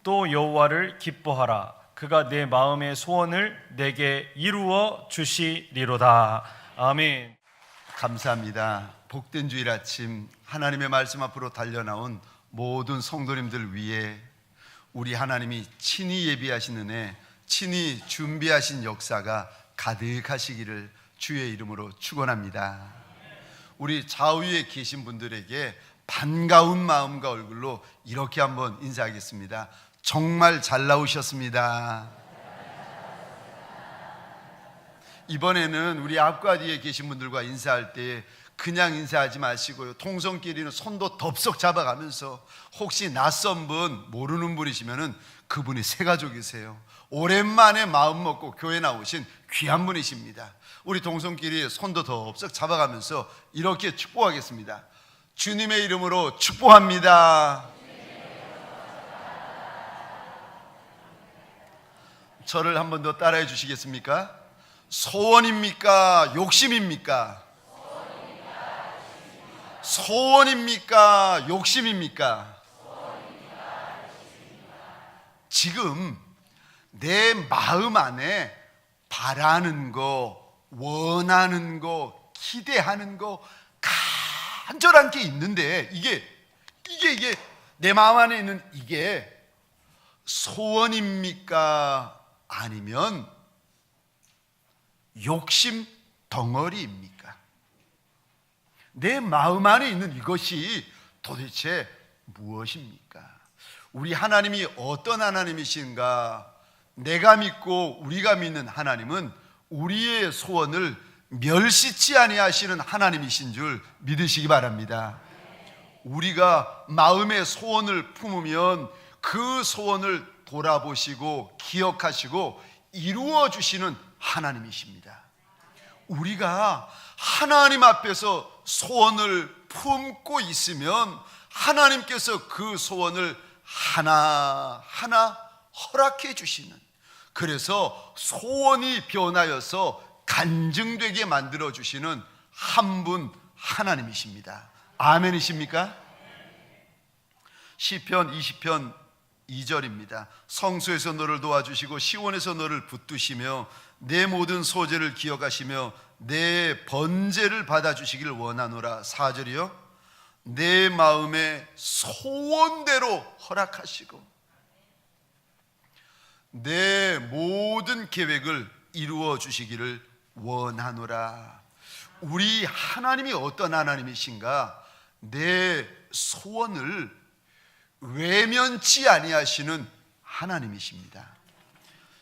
또 여호와를 기뻐하라. 그가 내 마음의 소원을 내게 이루어 주시리로다. 아멘. 감사합니다. 복된 주일 아침 하나님의 말씀 앞으로 달려나온 모든 성도님들 위해 우리 하나님이 친히 예비하신 은혜, 친히 준비하신 역사가 가득하시기를 주의 이름으로 축원합니다. 우리 좌우에 계신 분들에게 반가운 마음과 얼굴로 이렇게 한번 인사하겠습니다. 정말 잘 나오셨습니다. 이번에는 우리 앞과 뒤에 계신 분들과 인사할 때 그냥 인사하지 마시고요, 통성끼리는 손도 덥석 잡아가면서 혹시 낯선 분, 모르는 분이시면은 그분이 새 가족이세요. 오랜만에 마음 먹고 교회 나오신 귀한 분이십니다. 우리 동성끼리 손도 덥석 잡아가면서 이렇게 축복하겠습니다. 주님의 이름으로 축복합니다. 저를 한 번 더 따라해 주시겠습니까? 소원입니까? 욕심입니까? 소원입니까? 욕심입니까? 지금 내 마음 안에 바라는 거, 원하는 거, 기대하는 거 간절한 게 있는데 이게 내 마음 안에 있는 이게 소원입니까? 아니면 욕심 덩어리입니까? 내 마음 안에 있는 이것이 도대체 무엇입니까? 우리 하나님이 어떤 하나님이신가? 내가 믿고 우리가 믿는 하나님은 우리의 소원을 멸시치 아니하시는 하나님이신 줄 믿으시기 바랍니다. 우리가 마음의 소원을 품으면 그 소원을 돌아보시고 기억하시고 이루어 주시는 하나님이십니다. 우리가 하나님 앞에서 소원을 품고 있으면 하나님께서 그 소원을 하나하나 허락해 주시는, 그래서 소원이 변하여서 간증되게 만들어 주시는 한 분 하나님이십니다. 아멘이십니까? 시편 20편 2절입니다. 성소에서 너를 도와주시고 시온에서 너를 붙드시며 내 모든 소재를 기억하시며 내 번제를 받아주시기를 원하노라. 4절이요. 내 마음의 소원대로 허락하시고 내 모든 계획을 이루어 주시기를 원하노라. 우리 하나님이 어떤 하나님이신가? 내 소원을 외면치 아니하시는 하나님이십니다.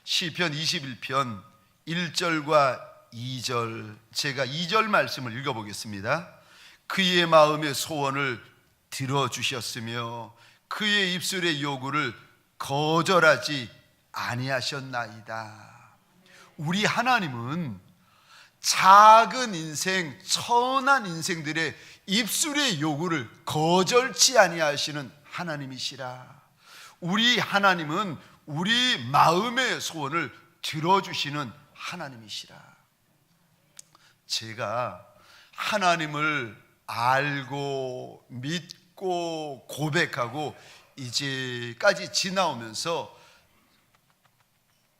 시편 21편 1절과 2절, 제가 2절 말씀을 읽어보겠습니다. 그의 마음의 소원을 들어주셨으며 그의 입술의 요구를 거절하지 아니하셨나이다. 우리 하나님은 작은 인생, 천한 인생들의 입술의 요구를 거절치 아니하시는 하나님이시라. 우리 하나님은 우리 마음의 소원을 들어주시는 하나님이시라. 제가 하나님을 알고 믿고 고백하고 이제까지 지나오면서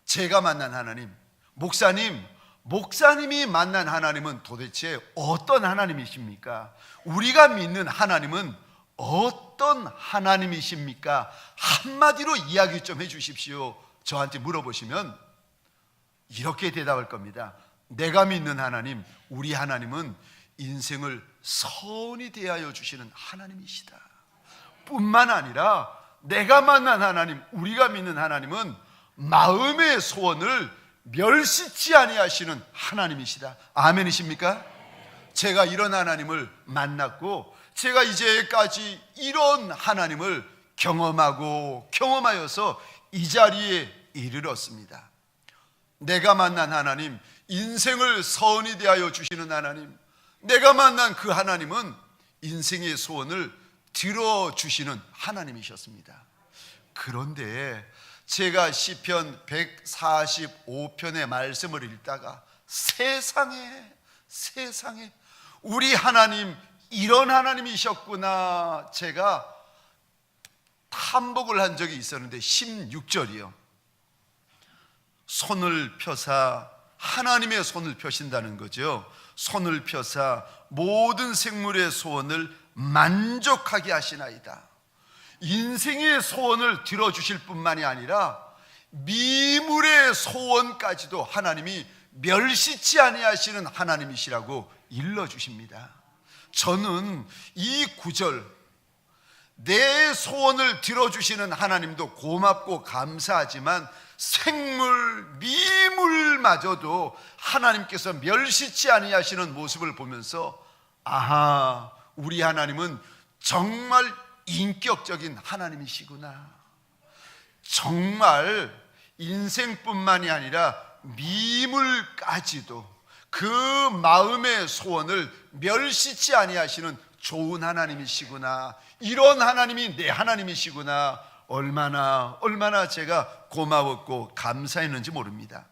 제가 만난 하나님, 목사님이 만난 하나님은 도대체 어떤 하나님이십니까? 우리가 믿는 하나님은 어떤 하나님이십니까? 한마디로 이야기 좀 해주십시오. 저한테 물어보시면 이렇게 대답할 겁니다. 내가 믿는 하나님, 우리 하나님은 인생을 선히 대하여 주시는 하나님이시다. 뿐만 아니라 내가 만난 하나님, 우리가 믿는 하나님은 마음의 소원을 멸시치 아니하시는 하나님이시다. 아멘이십니까? 제가 이런 하나님을 만났고 제가 이제까지 이런 하나님을 경험하여서 이 자리에 이르렀습니다. 내가 만난 하나님, 인생을 선히 대하여 주시는 하나님, 내가 만난 그 하나님은 인생의 소원을 들어주시는 하나님이셨습니다. 그런데 제가 시편 145편의 말씀을 읽다가 세상에 우리 하나님 이런 하나님이셨구나, 제가 다 한복을 한 적이 있었는데 16절이요. 손을 펴사, 하나님의 손을 펴신다는 거죠. 손을 펴사 모든 생물의 소원을 만족하게 하시나이다. 인생의 소원을 들어주실 뿐만이 아니라 미물의 소원까지도 하나님이 멸시치 아니하시는 하나님이시라고 일러주십니다. 저는 이 구절, 내 소원을 들어주시는 하나님도 고맙고 감사하지만 생물, 미물마저도 하나님께서 멸시치 아니하시는 모습을 보면서 아하, 우리 하나님은 정말 인격적인 하나님이시구나. 정말 인생뿐만이 아니라 미물까지도 그 마음의 소원을 멸시치 아니하시는 좋은 하나님이시구나. 이런 하나님이 내 하나님이시구나. 얼마나 제가 고마웠고 감사했는지 모릅니다.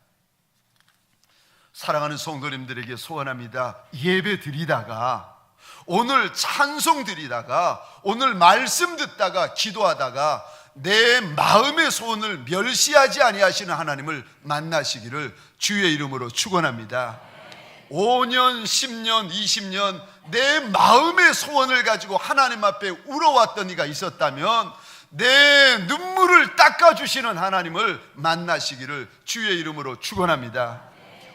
사랑하는 성도님들에게 소원합니다. 예배 드리다가, 오늘 찬송 드리다가, 오늘 말씀 듣다가, 기도하다가 내 마음의 소원을 멸시하지 아니하시는 하나님을 만나시기를 주의 이름으로 축원합니다. 5년, 10년, 20년 내 마음의 소원을 가지고 하나님 앞에 울어왔던 이가 있었다면 내 눈물을 닦아주시는 하나님을 만나시기를 주의 이름으로 축원합니다.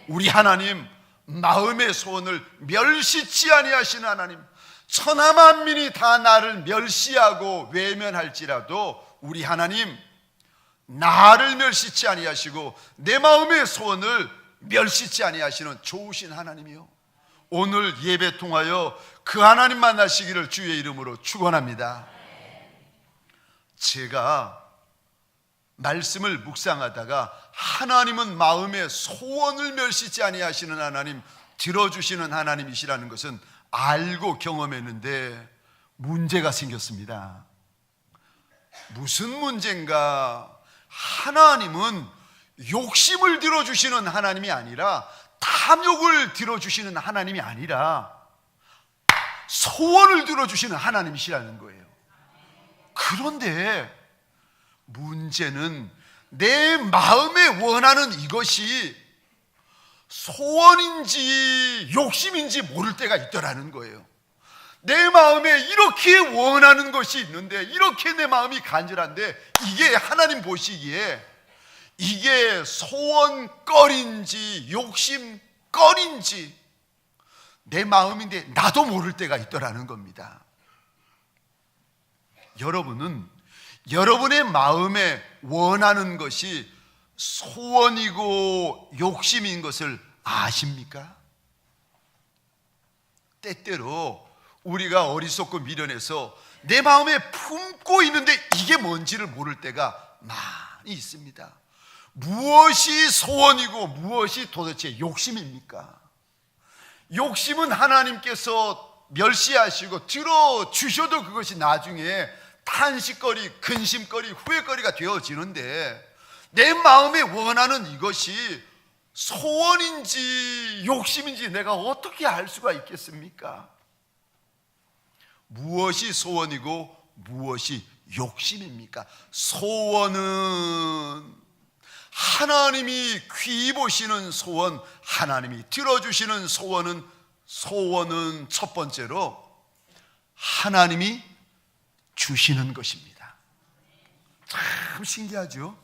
우리 하나님, 마음의 소원을 멸시치 아니하시는 하나님, 천하만민이 다 나를 멸시하고 외면할지라도 우리 하나님, 나를 멸시치 아니하시고 내 마음의 소원을 멸시치 아니하시는 좋으신 하나님이요, 오늘 예배 통하여 그 하나님 만나시기를 주의 이름으로 축원합니다. 제가 말씀을 묵상하다가 하나님은 마음의 소원을 멸시치 아니하시는 하나님, 들어주시는 하나님이시라는 것은 알고 경험했는데 문제가 생겼습니다. 무슨 문제인가? 하나님은 욕심을 들어주시는 하나님이 아니라, 탐욕을 들어주시는 하나님이 아니라 소원을 들어주시는 하나님이시라는 거예요. 그런데 문제는 내 마음에 원하는 이것이 소원인지 욕심인지 모를 때가 있더라는 거예요. 내 마음에 이렇게 원하는 것이 있는데, 이렇게 내 마음이 간절한데, 이게 하나님 보시기에 이게 소원거리인지 욕심거리인지 내 마음인데 나도 모를 때가 있더라는 겁니다. 여러분은 여러분의 마음에 원하는 것이 소원이고 욕심인 것을 아십니까? 때때로 우리가 어리석고 미련해서 내 마음에 품고 있는데 이게 뭔지를 모를 때가 많이 있습니다. 무엇이 소원이고 무엇이 도대체 욕심입니까? 욕심은 하나님께서 멸시하시고 들어주셔도 그것이 나중에 탄식거리, 근심거리, 후회거리가 되어지는데, 내 마음에 원하는 이것이 소원인지 욕심인지 내가 어떻게 알 수가 있겠습니까? 무엇이 소원이고 무엇이 욕심입니까? 소원은 하나님이 귀 보시는 소원, 하나님이 들어주시는 소원은 첫 번째로 하나님이 주시는 것입니다. 참 신기하죠?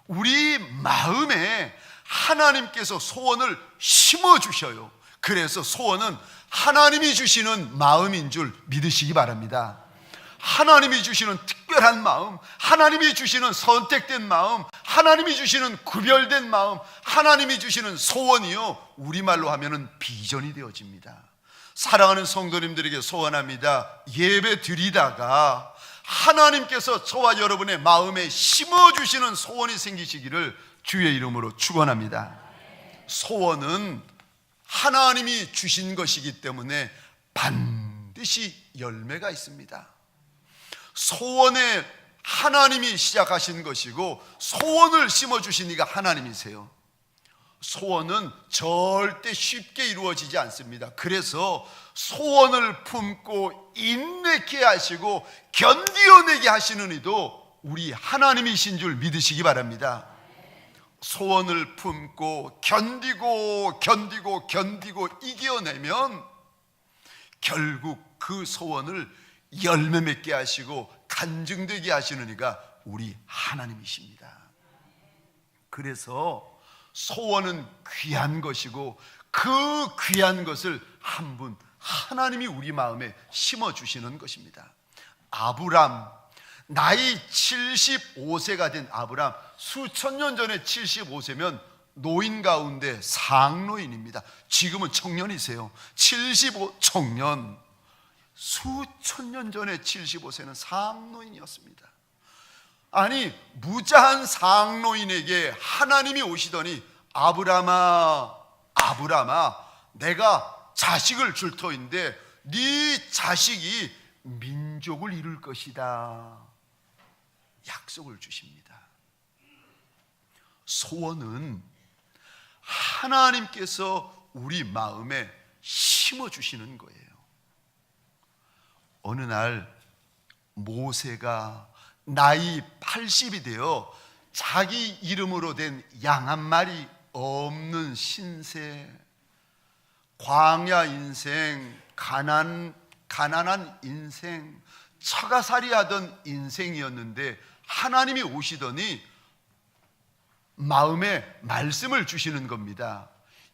우리 마음에 하나님께서 소원을 심어주셔요. 그래서 소원은 하나님이 주시는 마음인 줄 믿으시기 바랍니다. 하나님이 주시는 특별한 마음, 하나님이 주시는 선택된 마음, 하나님이 주시는 구별된 마음, 하나님이 주시는 소원이요, 우리말로 하면은 비전이 되어집니다. 사랑하는 성도님들에게 소원합니다. 예배 드리다가 하나님께서 저와 여러분의 마음에 심어주시는 소원이 생기시기를 주의 이름으로 축원합니다. 소원은 하나님이 주신 것이기 때문에 반드시 열매가 있습니다. 소원에 하나님이 시작하신 것이고 소원을 심어주신 이가 하나님이세요. 소원은 절대 쉽게 이루어지지 않습니다. 그래서 소원을 품고 인내케 하시고 견디어내게 하시는 이도 우리 하나님이신 줄 믿으시기 바랍니다. 소원을 품고 견디고 이겨내면 결국 그 소원을 열매 맺게 하시고 간증되게 하시는 이가 우리 하나님이십니다. 그래서 소원은 귀한 것이고 그 귀한 것을 한 분 하나님이 우리 마음에 심어주시는 것입니다. 아브람, 나이 75세가 된 아브람, 수천 년 전에 75세면 노인 가운데 상노인입니다. 지금은 청년이세요. 75 청년, 수천 년 전에 75세는 상노인이었습니다. 아니, 무자한 상노인에게 하나님이 오시더니 아브라마, 내가 자식을 줄 터인데 네 자식이 민족을 이룰 것이다, 약속을 주십니다. 소원은 하나님께서 우리 마음에 심어주시는 거예요. 어느 날 모세가 나이 80이 되어 자기 이름으로 된 양 한 마리 없는 신세, 광야 인생, 가난한 인생, 처가살이 하던 인생이었는데 하나님이 오시더니 마음에 말씀을 주시는 겁니다.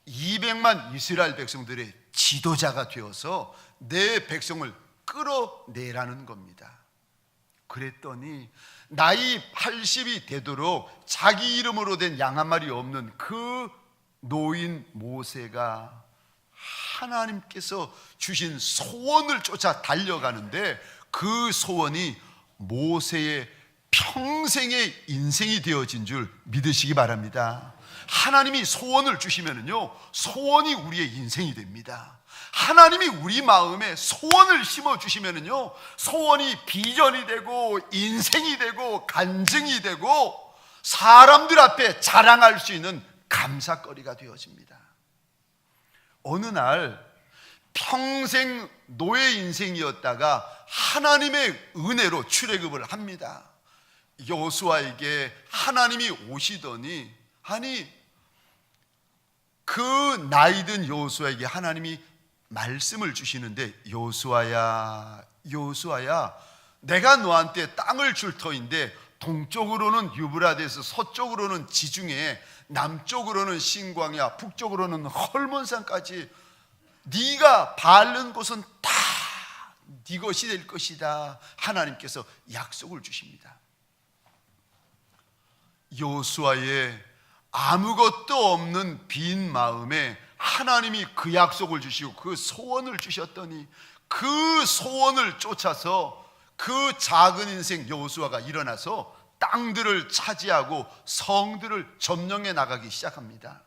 200만 이스라엘 백성들의 지도자가 되어서 내 백성을 끌어내라는 겁니다. 그랬더니 나이 80이 되도록 자기 이름으로 된 양 한 마리 없는 그 노인 모세가 하나님께서 주신 소원을 쫓아 달려가는데 그 소원이 모세의 평생의 인생이 되어진 줄 믿으시기 바랍니다. 하나님이 소원을 주시면요, 소원이 우리의 인생이 됩니다. 하나님이 우리 마음에 소원을 심어주시면요, 소원이 비전이 되고 인생이 되고 간증이 되고 사람들 앞에 자랑할 수 있는 감사거리가 되어집니다. 어느 날 평생 노예 인생이었다가 하나님의 은혜로 출애굽을 합니다. 여호수아에게 하나님이 오시더니, 아니 그 나이든 여호수아에게 하나님이 말씀을 주시는데, 여호수아야, 내가 너한테 땅을 줄 터인데 동쪽으로는 유브라데스, 서쪽으로는 지중해, 남쪽으로는 신광야, 북쪽으로는 헐몬산까지 네가 바른 곳은 다 네 것이 될 것이다. 하나님께서 약속을 주십니다. 여호수아의 아무것도 없는 빈 마음에 하나님이 그 약속을 주시고 그 소원을 주셨더니 그 소원을 쫓아서 그 작은 인생 여호수아가 일어나서 땅들을 차지하고 성들을 점령해 나가기 시작합니다.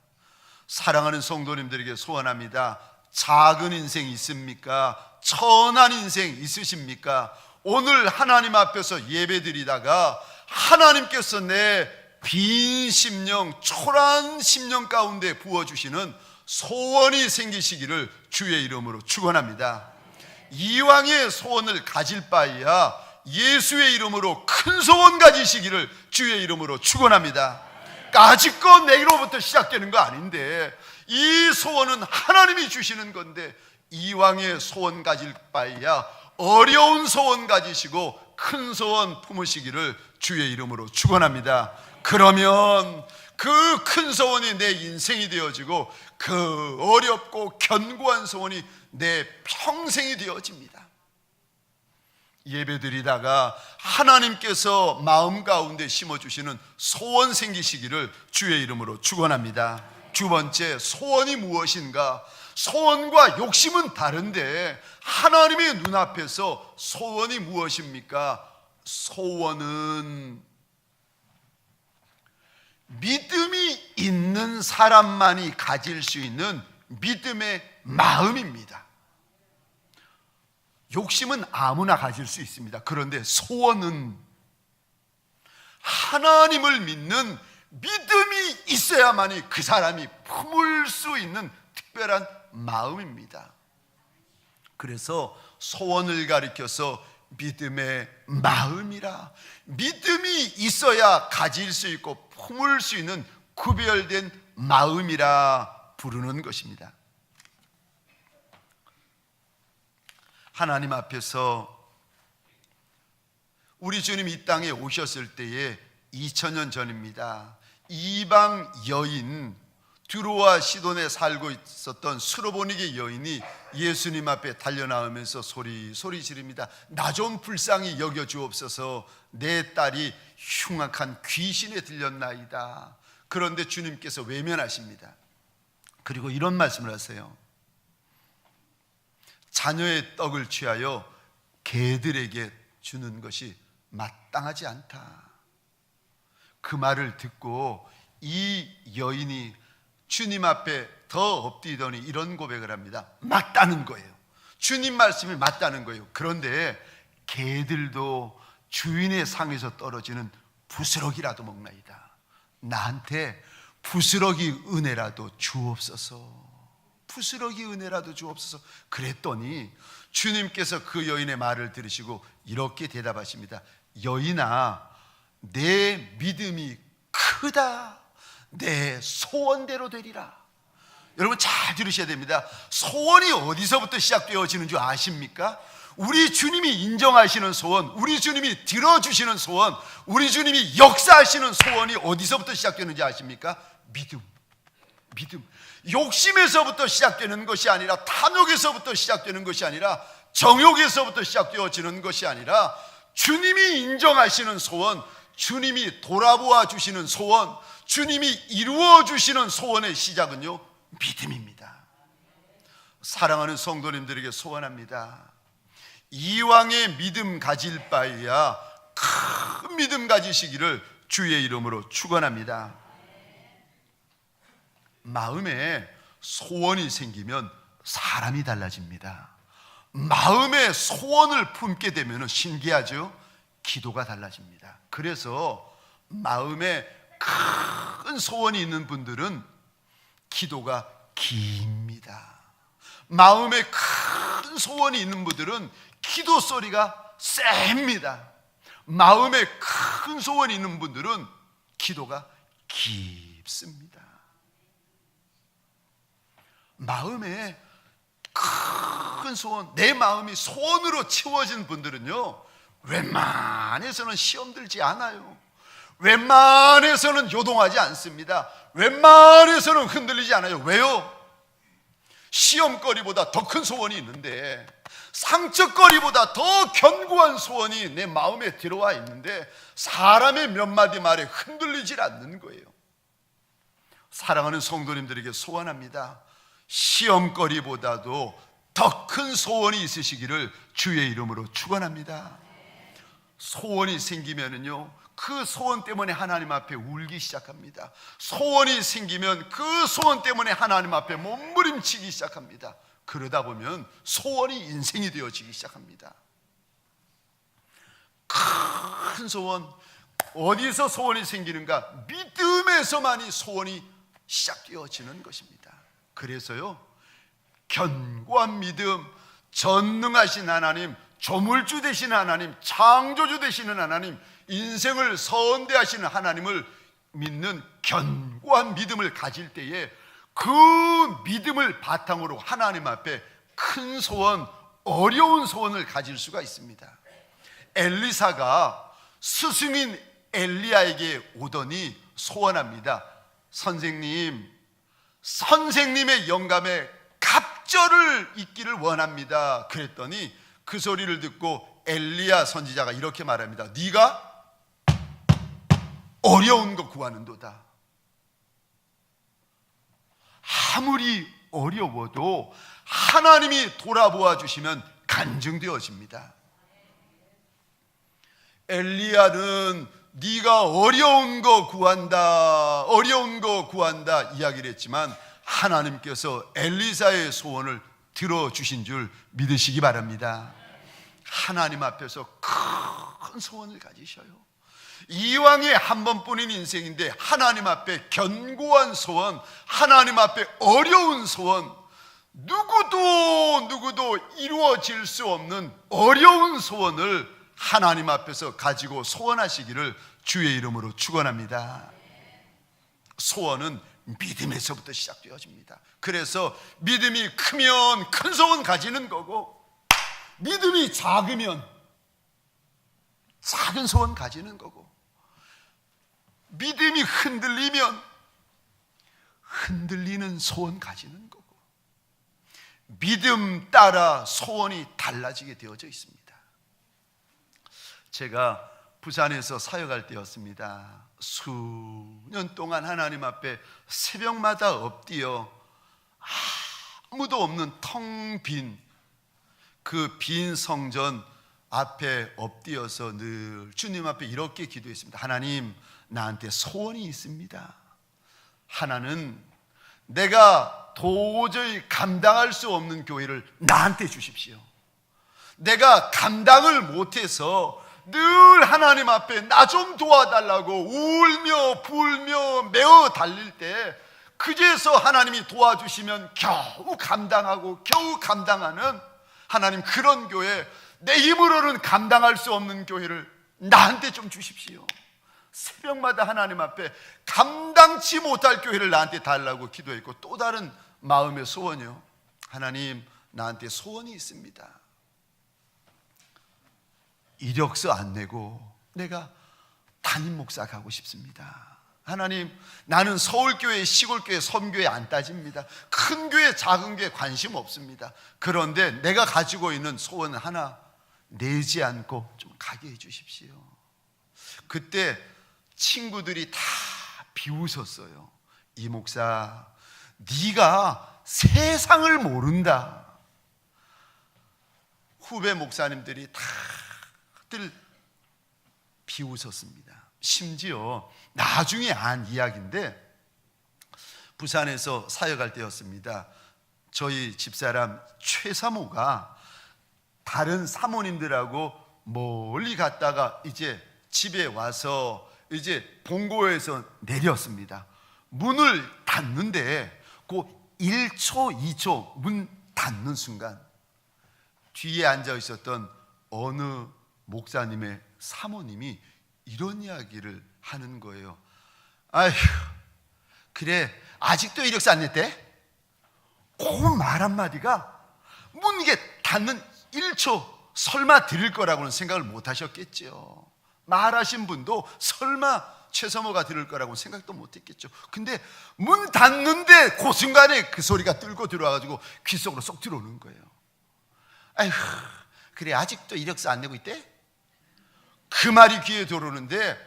사랑하는 성도님들에게 소원합니다. 작은 인생 있습니까? 천한 인생 있으십니까? 오늘 하나님 앞에서 예배드리다가 하나님께서 내 빈 심령, 초라한 심령 가운데 부어주시는 소원이 생기시기를 주의 이름으로 축원합니다. 이왕의 소원을 가질 바에야 예수의 이름으로 큰 소원 가지시기를 주의 이름으로 축원합니다. 까짓거 내로부터 시작되는 거 아닌데 이 소원은 하나님이 주시는 건데 이왕의 소원 가질 바에야 어려운 소원 가지시고 큰 소원 품으시기를 주의 이름으로 축원합니다. 그러면 그 큰 소원이 내 인생이 되어지고 그 어렵고 견고한 소원이 내 평생이 되어집니다. 예배드리다가 하나님께서 마음 가운데 심어주시는 소원 생기시기를 주의 이름으로 축원합니다. 두 번째, 소원이 무엇인가? 소원과 욕심은 다른데 하나님의 눈앞에서 소원이 무엇입니까? 소원은 믿음이 있는 사람만이 가질 수 있는 믿음의 마음입니다. 욕심은 아무나 가질 수 있습니다. 그런데 소원은 하나님을 믿는 믿음이 있어야만이 그 사람이 품을 수 있는 특별한 마음입니다. 그래서 소원을 가리켜서 믿음의 마음이라, 믿음이 있어야 가질 수 있고 품을 수 있는 구별된 마음이라 부르는 것입니다. 하나님 앞에서 우리 주님 이 땅에 오셨을 때에 2000년 전입니다. 이방 여인, 두로와 시돈에 살고 있었던 수로보니게 여인이 예수님 앞에 달려나오면서 소리 지릅니다. 나 좀 불쌍히 여겨 주옵소서. 내 딸이 흉악한 귀신에 들렸나이다. 그런데 주님께서 외면하십니다. 그리고 이런 말씀을 하세요. 자녀의 떡을 취하여 개들에게 주는 것이 마땅하지 않다. 그 말을 듣고 이 여인이 주님 앞에 더 엎드리더니 이런 고백을 합니다. 맞다는 거예요. 주님 말씀이 맞다는 거예요. 그런데 개들도 주인의 상에서 떨어지는 부스러기라도 먹나이다. 나한테 부스러기 은혜라도 주옵소서. 부스러기 은혜라도 주옵소서. 그랬더니 주님께서 그 여인의 말을 들으시고 이렇게 대답하십니다. 여인아, 내 믿음이 크다. 내 소원대로 되리라. 여러분 잘 들으셔야 됩니다. 소원이 어디서부터 시작되어지는 줄 아십니까? 우리 주님이 인정하시는 소원, 우리 주님이 들어주시는 소원, 우리 주님이 역사하시는 소원이 어디서부터 시작되는지 아십니까? 믿음. 욕심에서부터 시작되는 것이 아니라, 탐욕에서부터 시작되는 것이 아니라, 정욕에서부터 시작되어지는 것이 아니라, 주님이 인정하시는 소원, 주님이 돌아보아 주시는 소원, 주님이 이루어 주시는 소원의 시작은요, 믿음입니다. 사랑하는 성도님들에게 소원합니다. 이왕의 믿음 가질 바에야 큰 믿음 가지시기를 주의 이름으로 축원합니다. 마음에 소원이 생기면 사람이 달라집니다. 마음에 소원을 품게 되면 신기하죠? 기도가 달라집니다. 그래서 마음에 큰 소원이 있는 분들은 기도가 깁니다. 마음에 큰 소원이 있는 분들은 기도 소리가 셉니다. 마음에 큰 소원이 있는 분들은 기도가 깊습니다. 마음에 큰 소원, 내 마음이 소원으로 채워진 분들은요, 웬만해서는 시험 들지 않아요. 웬만해서는 요동하지 않습니다. 웬만해서는 흔들리지 않아요. 왜요? 시험거리보다 더 큰 소원이 있는데, 상처거리보다 더 견고한 소원이 내 마음에 들어와 있는데, 사람의 몇 마디 말에 흔들리질 않는 거예요. 사랑하는 성도님들에게 소원합니다. 시험거리보다도 더 큰 소원이 있으시기를 주의 이름으로 축원합니다. 소원이 생기면은요, 그 소원 때문에 하나님 앞에 울기 시작합니다. 소원이 생기면 그 소원 때문에 하나님 앞에 몸부림치기 시작합니다. 그러다 보면 소원이 인생이 되어지기 시작합니다. 큰 소원, 어디서 소원이 생기는가? 믿음에서만이 소원이 시작되어지는 것입니다. 그래서요, 견고한 믿음, 전능하신 하나님, 조물주 되시는 하나님, 창조주 되시는 하나님, 인생을 선대하시는 하나님을 믿는 견고한 믿음을 가질 때에 그 믿음을 바탕으로 하나님 앞에 큰 소원, 어려운 소원을 가질 수가 있습니다. 엘리사가 스승인 엘리야에게 오더니 소원합니다. 선생님의 영감에 갑절을 있기를 원합니다. 그랬더니 그 소리를 듣고 엘리야 선지자가 이렇게 말합니다. 네가 어려운 거 구하는도다. 아무리 어려워도 하나님이 돌아보아 주시면 간증되어집니다. 엘리야는 네가 어려운 거 구한다 이야기를 했지만 하나님께서 엘리사의 소원을 들어주신 줄 믿으시기 바랍니다. 하나님 앞에서 큰 소원을 가지셔요. 이왕에 한 번뿐인 인생인데 하나님 앞에 견고한 소원, 하나님 앞에 어려운 소원, 누구도 이루어질 수 없는 어려운 소원을 하나님 앞에서 가지고 소원하시기를 주의 이름으로 축원합니다. 소원은 믿음에서부터 시작되어집니다. 그래서 믿음이 크면 큰 소원 가지는 거고, 믿음이 작으면 작은 소원 가지는 거고, 믿음이 흔들리면 흔들리는 소원 가지는 거고, 믿음 따라 소원이 달라지게 되어져 있습니다. 제가 부산에서 사역할 때였습니다. 수년 동안 하나님 앞에 새벽마다 엎드려 아무도 없는 텅 빈 그 빈 성전 앞에 엎드려서 늘 주님 앞에 이렇게 기도했습니다. 하나님, 나한테 소원이 있습니다. 하나는 내가 도저히 감당할 수 없는 교회를 나한테 주십시오. 내가 감당을 못해서 늘 하나님 앞에 나 좀 도와달라고 울며 불며 매어 달릴 때, 그제서 하나님이 도와주시면 겨우 감당하고 겨우 감당하는 하나님, 그런 교회, 내 힘으로는 감당할 수 없는 교회를 나한테 좀 주십시오. 새벽마다 하나님 앞에 감당치 못할 교회를 나한테 달라고 기도했고, 또 다른 마음의 소원이요, 하나님, 나한테 소원이 있습니다. 이력서 안 내고 내가 담임 목사 가고 싶습니다. 하나님, 나는 서울교회, 시골교회, 섬교회 안 따집니다. 큰 교회, 작은 교회 관심 없습니다. 그런데 내가 가지고 있는 소원 하나 내지 않고 좀 가게 해주십시오. 그때 친구들이 다 비웃었어요. 이 목사, 네가 세상을 모른다. 후배 목사님들이 다들 비웃었습니다. 심지어 나중에 안 이야기인데, 부산에서 사역할 때였습니다. 저희 집사람 최사모가 다른 사모님들하고 멀리 갔다가 이제 집에 와서 이제 본고에서 내렸습니다. 문을 닫는데 그 1초, 2초 문 닫는 순간 뒤에 앉아 있었던 어느 목사님의 사모님이 이런 이야기를 하는 거예요. 아휴, 그래, 아직도 이력서 안 냈대? 그 말 한마디가 문 이게 닫는 1초 설마 들을 거라고는 생각을 못 하셨겠죠. 말하신 분도 설마 최서모가 들을 거라고 생각도 못 했겠죠. 근데 문 닫는데 그 순간에 그 소리가 뚫고 들어와가지고 귀 속으로 쏙 들어오는 거예요. 아휴, 그래, 아직도 이력서 안 내고 있대? 그 말이 귀에 들어오는데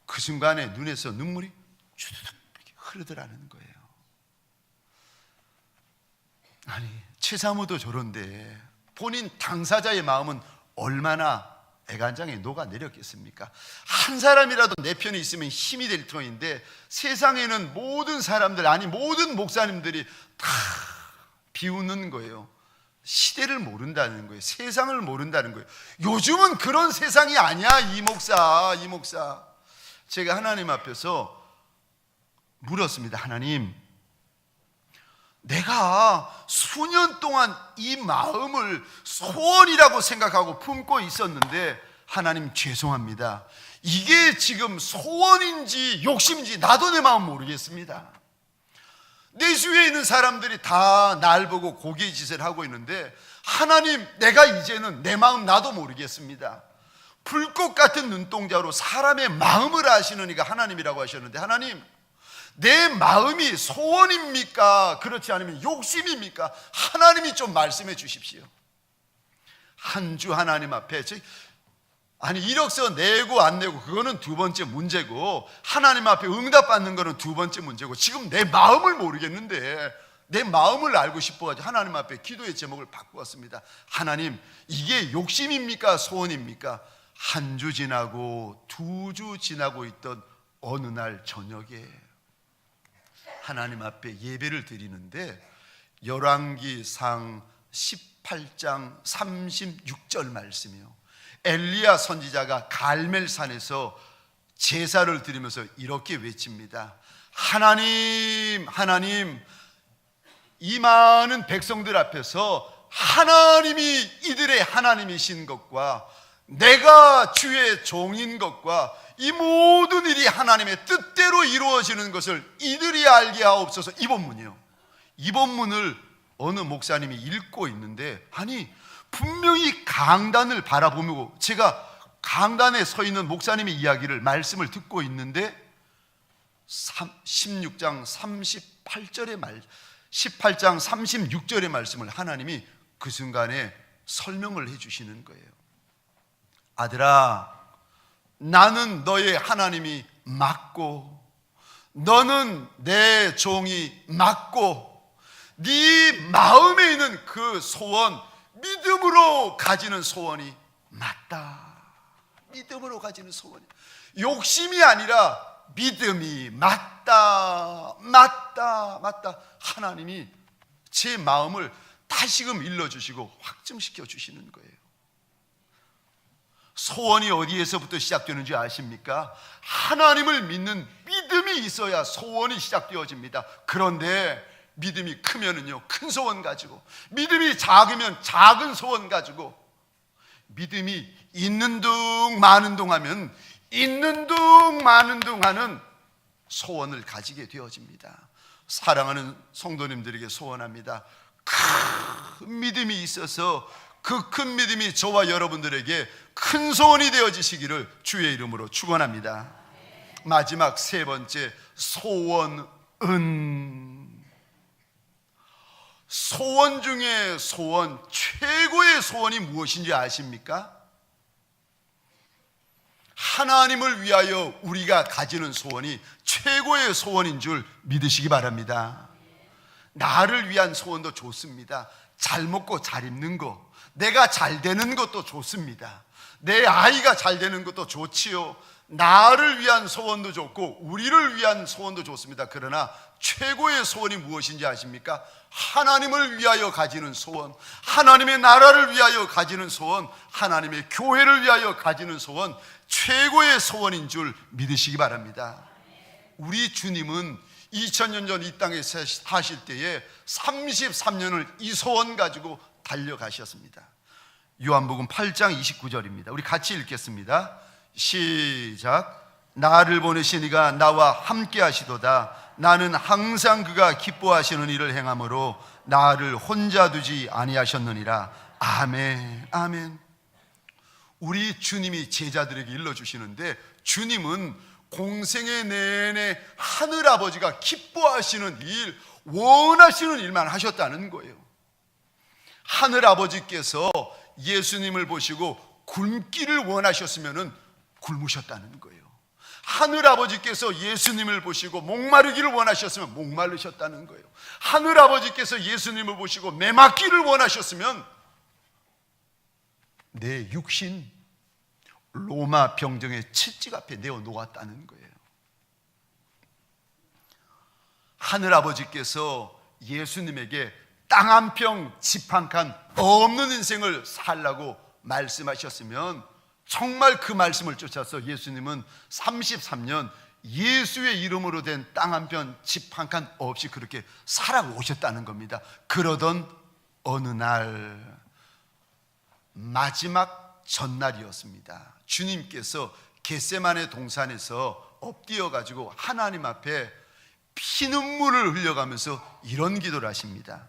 그 순간에 눈에서 눈물이 주두둑 흐르더라는 거예요. 아니, 최사모도 저런데 본인 당사자의 마음은 얼마나 애간장에 녹아내렸겠습니까? 한 사람이라도 내 편에 있으면 힘이 될 터인데, 세상에는 모든 사람들, 아니 모든 목사님들이 다 비웃는 거예요. 시대를 모른다는 거예요. 세상을 모른다는 거예요. 요즘은 그런 세상이 아니야, 이 목사. 제가 하나님 앞에서 물었습니다. 하나님, 내가 수년 동안 이 마음을 소원이라고 생각하고 품고 있었는데, 하나님 죄송합니다. 이게 지금 소원인지 욕심인지 나도 내 마음 모르겠습니다. 내 주위에 있는 사람들이 다 날 보고 고개짓을 하고 있는데, 하나님, 내가 이제는 내 마음 나도 모르겠습니다. 불꽃 같은 눈동자로 사람의 마음을 아시는 이가 하나님이라고 하셨는데, 하나님, 내 마음이 소원입니까? 그렇지 않으면 욕심입니까? 하나님이 좀 말씀해 주십시오. 한 주 하나님 앞에, 아니 이력서 내고 안 내고 그거는 두 번째 문제고, 하나님 앞에 응답받는 거는 두 번째 문제고, 지금 내 마음을 모르겠는데 내 마음을 알고 싶어가지고 하나님 앞에 기도의 제목을 바꾸었습니다. 하나님, 이게 욕심입니까? 소원입니까? 한 주 지나고 두 주 지나고 있던 어느 날 저녁에 하나님 앞에 예배를 드리는데, 열왕기상 18장 36절 말씀이요, 엘리야 선지자가 갈멜산에서 제사를 드리면서 이렇게 외칩니다. 하나님, 하나님, 이 많은 백성들 앞에서 하나님이 이들의 하나님이신 것과 내가 주의 종인 것과 이 모든 일이 하나님의 뜻대로 이루어지는 것을 이들이 알게 하옵소서. 이 본문이요. 이 본문을 어느 목사님이 읽고 있는데, 아니 분명히 강단을 바라보며 제가 강단에 서 있는 목사님의 이야기를 말씀을 듣고 있는데 16장 38절의 18장 36절의 말씀을 하나님이 그 순간에 설명을 해 주시는 거예요. 아들아, 나는 너의 하나님이 맞고 너는 내 종이 맞고 네 마음에 있는 그 소원, 믿음으로 가지는 소원이 맞다. 믿음으로 가지는 소원이, 욕심이 아니라 믿음이 맞다. 하나님이 제 마음을 다시금 일러주시고 확증시켜 주시는 거예요. 소원이 어디에서부터 시작되는지 아십니까? 하나님을 믿는 믿음이 있어야 소원이 시작되어집니다. 그런데 믿음이 크면은요, 큰 소원 가지고, 믿음이 작으면 작은 소원 가지고, 믿음이 있는 둥 마는 둥 하면 있는 둥 마는 둥 하는 소원을 가지게 되어집니다. 사랑하는 성도님들에게 소원합니다. 큰 믿음이 있어서 그 큰 믿음이 저와 여러분들에게 큰 소원이 되어지시기를 주의 이름으로 축원합니다. 마지막 세 번째, 소원은. 소원 중에 소원, 최고의 소원이 무엇인지 아십니까? 하나님을 위하여 우리가 가지는 소원이 최고의 소원인 줄 믿으시기 바랍니다. 나를 위한 소원도 좋습니다. 잘 먹고 잘 입는 거, 내가 잘 되는 것도 좋습니다. 내 아이가 잘 되는 것도 좋지요. 나를 위한 소원도 좋고 우리를 위한 소원도 좋습니다. 그러나 최고의 소원이 무엇인지 아십니까? 하나님을 위하여 가지는 소원, 하나님의 나라를 위하여 가지는 소원, 하나님의 교회를 위하여 가지는 소원, 최고의 소원인 줄 믿으시기 바랍니다. 우리 주님은 2000년 전 이 땅에 사실 때에 33년을 이 소원 가지고 달려가셨습니다. 요한복음 8장 29절입니다. 우리 같이 읽겠습니다. 시작. 나를 보내신 이가 나와 함께 하시도다. 나는 항상 그가 기뻐하시는 일을 행함으로 나를 혼자 두지 아니하셨느니라. 아멘, 아멘. 우리 주님이 제자들에게 일러주시는데, 주님은 공생의 내내 하늘아버지가 기뻐하시는 일, 원하시는 일만 하셨다는 거예요. 하늘아버지께서 예수님을 보시고 굶기를 원하셨으면 굶으셨다는 거예요. 하늘아버지께서 예수님을 보시고 목마르기를 원하셨으면 목마르셨다는 거예요. 하늘아버지께서 예수님을 보시고 메마기를 원하셨으면 내 육신 로마 병정의 채찍 앞에 내어 놓았다는 거예요. 하늘아버지께서 예수님에게 땅 한 평, 집 한 칸 없는 인생을 살라고 말씀하셨으면 정말 그 말씀을 쫓아서 예수님은 33년 예수의 이름으로 된 땅 한 평, 집 한 칸 없이 그렇게 살아오셨다는 겁니다. 그러던 어느 날 마지막 전날이었습니다. 주님께서 겟세마네 동산에서 엎드려 가지고 하나님 앞에 피눈물을 흘려가면서 이런 기도를 하십니다.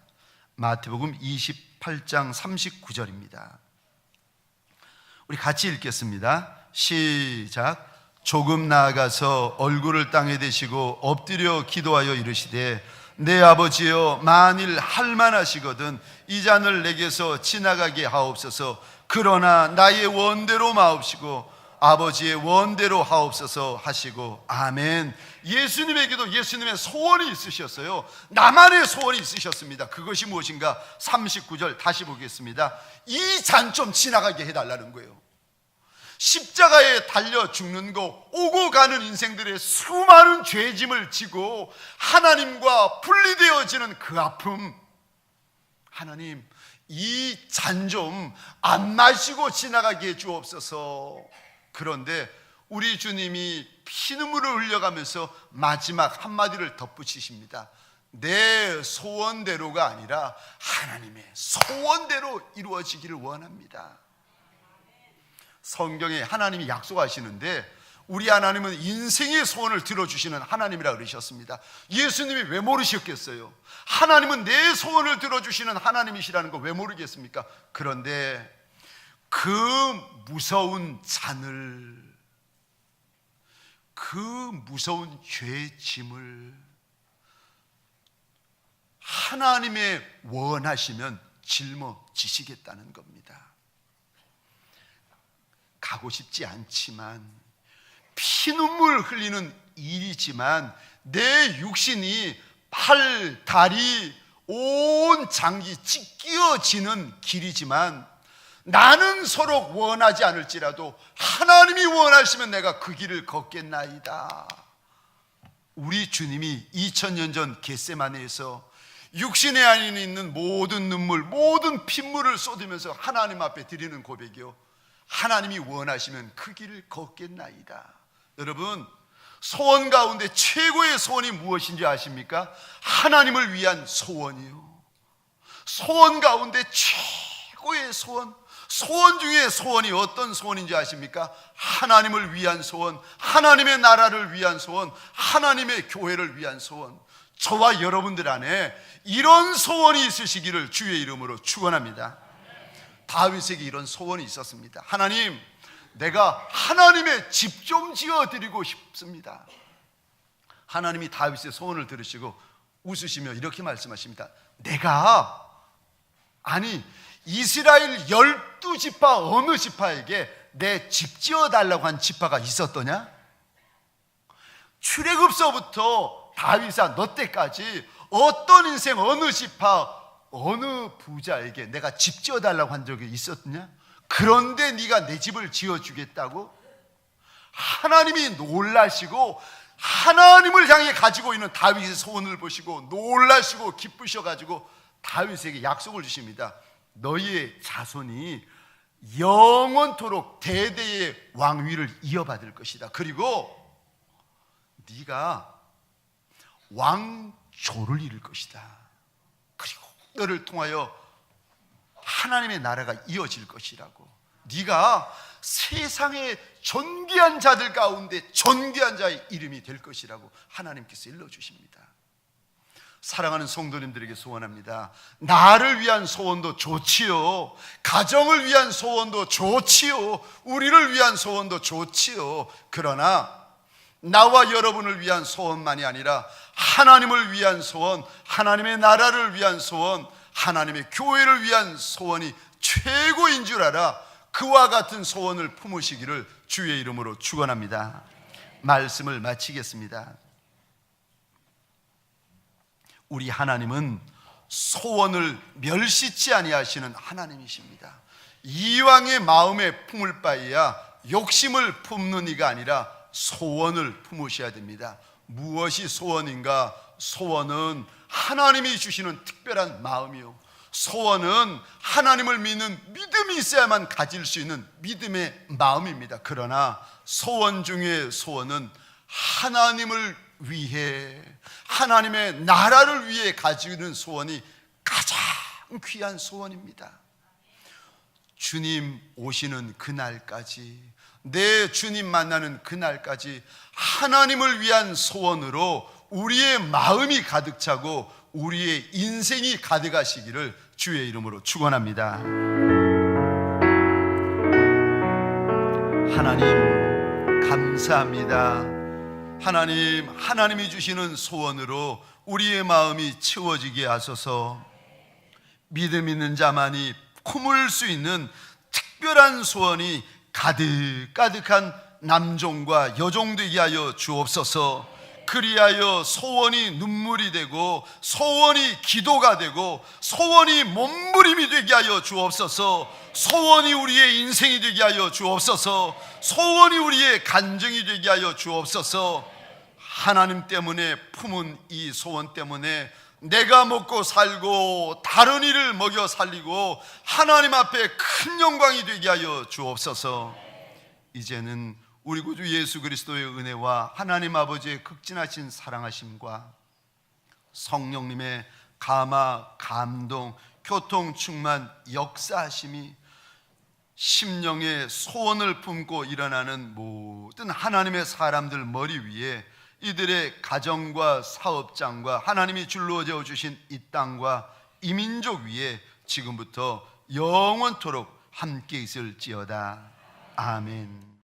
마태복음 28장 39절입니다. 우리 같이 읽겠습니다. 시작. 조금 나아가서 얼굴을 땅에 대시고 엎드려 기도하여 이르시되, 내 아버지여, 만일 할만하시거든 이 잔을 내게서 지나가게 하옵소서. 그러나 나의 원대로 마옵시고 아버지의 원대로 하옵소서 하시고. 아멘. 예수님에게도 예수님의 소원이 있으셨어요. 나만의 소원이 있으셨습니다. 그것이 무엇인가? 39절 다시 보겠습니다. 이 잔 좀 지나가게 해달라는 거예요. 십자가에 달려 죽는 거, 오고 가는 인생들의 수많은 죄짐을 지고 하나님과 분리되어지는 그 아픔, 하나님 이 잔 좀 안 마시고 지나가게 해 주옵소서. 그런데 우리 주님이 피눈물을 흘려가면서 마지막 한마디를 덧붙이십니다. 내 소원대로가 아니라 하나님의 소원대로 이루어지기를 원합니다. 성경에 하나님이 약속하시는데 우리 하나님은 인생의 소원을 들어주시는 하나님이라 그러셨습니다. 예수님이 왜 모르셨겠어요? 하나님은 내 소원을 들어주시는 하나님이시라는 거 왜 모르겠습니까? 그런데 그 무서운 잔을, 그 무서운 죄의 짐을 하나님의 원하시면 짊어지시겠다는 겁니다. 가고 싶지 않지만, 피눈물 흘리는 일이지만, 내 육신이 팔, 다리, 온 장기 찢겨지는 길이지만, 나는 서로 원하지 않을지라도 하나님이 원하시면 내가 그 길을 걷겠나이다. 우리 주님이 2000년 전 겟세마네에서 육신의 안에 있는 모든 눈물, 모든 핏물을 쏟으면서 하나님 앞에 드리는 고백이요, 하나님이 원하시면 그 길을 걷겠나이다. 여러분, 소원 가운데 최고의 소원이 무엇인지 아십니까? 하나님을 위한 소원이요. 소원 가운데 최고의 소원, 소원 중에 소원이 어떤 소원인지 아십니까? 하나님을 위한 소원, 하나님의 나라를 위한 소원, 하나님의 교회를 위한 소원. 저와 여러분들 안에 이런 소원이 있으시기를 주의 이름으로 축원합니다. 다윗에게 이런 소원이 있었습니다. 하나님, 내가 하나님의 집 좀 지어드리고 싶습니다. 하나님이 다윗의 소원을 들으시고 웃으시며 이렇게 말씀하십니다. 이스라엘 12지파 어느 지파에게 내 집 지어달라고 한 지파가 있었더냐? 출애굽서부터 다윗아 너 때까지 어떤 인생 어느 지파 어느 부자에게 내가 집 지어달라고 한 적이 있었냐? 그런데 네가 내 집을 지어주겠다고? 하나님이 놀라시고 하나님을 향해 가지고 있는 다윗의 소원을 보시고 놀라시고 기쁘셔가지고 다윗에게 약속을 주십니다. 너희의 자손이 영원토록 대대의 왕위를 이어받을 것이다. 그리고 네가 왕조를 이룰 것이다. 그리고 너를 통하여 하나님의 나라가 이어질 것이라고. 네가 세상의 존귀한 자들 가운데 존귀한 자의 이름이 될 것이라고 하나님께서 일러주십니다. 사랑하는 성도님들에게 소원합니다. 나를 위한 소원도 좋지요, 가정을 위한 소원도 좋지요, 우리를 위한 소원도 좋지요. 그러나 나와 여러분을 위한 소원만이 아니라 하나님을 위한 소원, 하나님의 나라를 위한 소원, 하나님의 교회를 위한 소원이 최고인 줄 알아 그와 같은 소원을 품으시기를 주의 이름으로 축원합니다. 말씀을 마치겠습니다. 우리 하나님은 소원을 멸시치 아니하시는 하나님이십니다. 이왕의 마음에 품을 바에야 욕심을 품는 이가 아니라 소원을 품으셔야 됩니다. 무엇이 소원인가? 소원은 하나님이 주시는 특별한 마음이요, 소원은 하나님을 믿는 믿음이 있어야만 가질 수 있는 믿음의 마음입니다. 그러나 소원 중에 소원은 하나님을 위해, 하나님의 나라를 위해 가지는 소원이 가장 귀한 소원입니다. 주님 오시는 그날까지, 내 주님 만나는 그날까지 하나님을 위한 소원으로 우리의 마음이 가득 차고 우리의 인생이 가득하시기를 주의 이름으로 축원합니다. 하나님 감사합니다. 하나님, 하나님이 주시는 소원으로 우리의 마음이 채워지게 하소서. 믿음 있는 자만이 품을 수 있는 특별한 소원이 가득가득한 남종과 여종 되게 하여 주옵소서. 그리하여 소원이 눈물이 되고 소원이 기도가 되고 소원이 몸부림이 되게 하여 주옵소서. 소원이 우리의 인생이 되게 하여 주옵소서. 소원이 우리의 간증이 되게 하여 주옵소서. 하나님 때문에 품은 이 소원 때문에 내가 먹고 살고 다른 이를 먹여 살리고 하나님 앞에 큰 영광이 되게 하여 주옵소서. 이제는 우리 구주 예수 그리스도의 은혜와 하나님 아버지의 극진하신 사랑하심과 성령님의 감화, 감동, 교통 충만 역사하심이 심령의 소원을 품고 일어나는 모든 하나님의 사람들 머리 위에 이들의 가정과 사업장과 하나님이 줄루어져 주신 이 땅과 이 민족 위에 지금부터 영원토록 함께 있을지어다. 아멘.